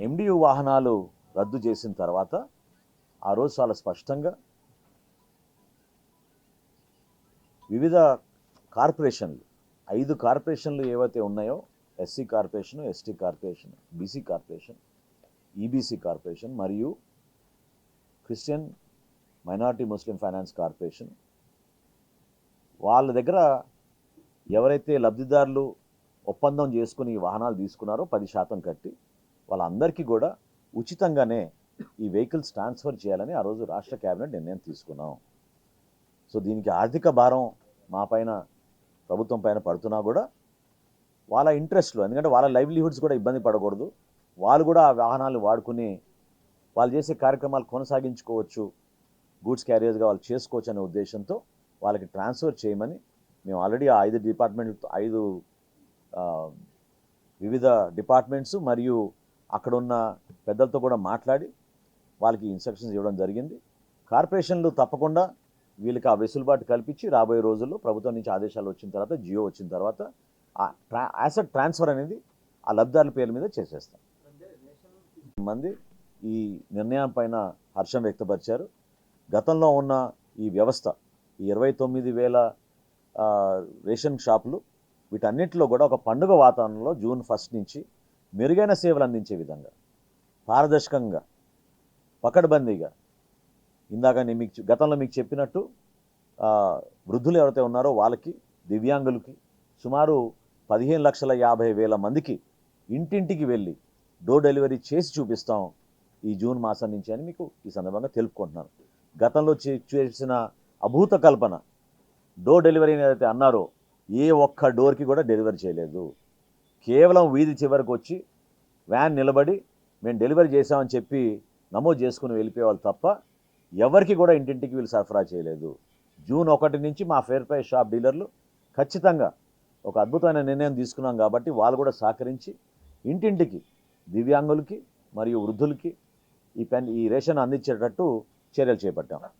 MDU వాహనాలు రద్దు చేసిన తర్వాత ఆ రోజు చాలా స్పష్టంగా వివిధ కార్పొరేషన్లు 5 కార్పొరేషన్లు ఏవైతే ఉన్నాయో SC corporation, ST corporation, BC corporation, EBC corporation మరియు క్రిస్టియన్ మైనారిటీ ముస్లిం ఫైనాన్స్ కార్పొరేషన్ వాళ్ళ దగ్గర ఎవరైతే లబ్ధిదారులు ఒప్పందం చేసుకుని ఈ వాహనాలు తీసుకున్నారో 10% కట్టి వాళ్ళందరికీ కూడా ఉచితంగానే ఈ వెహికల్స్ ట్రాన్స్ఫర్ చేయాలని ఆ రోజు రాష్ట్ర కేబినెట్ నిర్ణయం తీసుకున్నాం. సో దీనికి ఆర్థిక భారం మా పైన ప్రభుత్వం పైన పడుతున్నా కూడా వాళ్ళ ఇంట్రెస్ట్లో, ఎందుకంటే వాళ్ళ లైవ్లీహుడ్స్ కూడా ఇబ్బంది పడకూడదు, వాళ్ళు కూడా ఆ వాహనాలు వాడుకుని వాళ్ళు చేసే కార్యక్రమాలు కొనసాగించుకోవచ్చు, గూడ్స్ క్యారియర్స్గా వాళ్ళు చేసుకోవచ్చు అనే ఉద్దేశంతో వాళ్ళకి ట్రాన్స్ఫర్ చేయమని మేము ఆల్రెడీ ఆ 5 వివిధ డిపార్ట్మెంట్స్ మరియు అక్కడున్న పెద్దలతో కూడా మాట్లాడి వాళ్ళకి ఇన్స్ట్రక్షన్స్ ఇవ్వడం జరిగింది. కార్పొరేషన్లు తప్పకుండా వీళ్ళకి ఆ వెసులుబాటు కల్పించి రాబోయే రోజుల్లో ప్రభుత్వం నుంచి ఆదేశాలు వచ్చిన తర్వాత, జియో వచ్చిన తర్వాత యాసెట్ ట్రాన్స్ఫర్ అనేది ఆ లబ్ధిదారుల పేర్ల మీద చేసేస్తాం. మంది ఈ నిర్ణయం పైన హర్షం వ్యక్తపరిచారు. గతంలో ఉన్న ఈ వ్యవస్థ, ఈ 29,000 రేషన్ షాపులు, వీటన్నిటిలో కూడా ఒక పండుగ వాతావరణంలో జూన్ 1 నుంచి మెరుగైన సేవలు అందించే విధంగా పారదర్శకంగా, పకడ్బందీగా, ఇందాక నేను గతంలో మీకు చెప్పినట్టు వృద్ధులు ఎవరైతే ఉన్నారో వాళ్ళకి, దివ్యాంగులకి సుమారు 15,50,000 మందికి ఇంటింటికి వెళ్ళి డోర్ డెలివరీ చేసి చూపిస్తాం ఈ జూన్ మాసం నుంచి అని మీకు ఈ సందర్భంగా తెలుపుకుంటున్నాను. గతంలో చేసిన అభూత కల్పన డోర్ డెలివరీ ఏదైతే అన్నారో ఏ ఒక్క డోర్కి కూడా డెలివరీ చేయలేదు. కేవలం వీధి చివరికి వచ్చి వ్యాన్ నిలబడి మేము డెలివరీ చేసామని చెప్పి నమోదు చేసుకుని వెళ్ళిపోయేవాళ్ళు తప్ప ఎవరికి కూడా ఇంటింటికి వీళ్ళు సరఫరా చేయలేదు. జూన్ 1 నుంచి మా ఫేర్ ప్రైస్ షాప్ డీలర్లు ఖచ్చితంగా ఒక అద్భుతమైన నిర్ణయం తీసుకున్నాం కాబట్టి వాళ్ళు కూడా సహకరించి ఇంటింటికి దివ్యాంగులకి మరియు వృద్ధులకి ఈ రేషన్ అందించేటట్టు చర్యలు చేపట్టాం.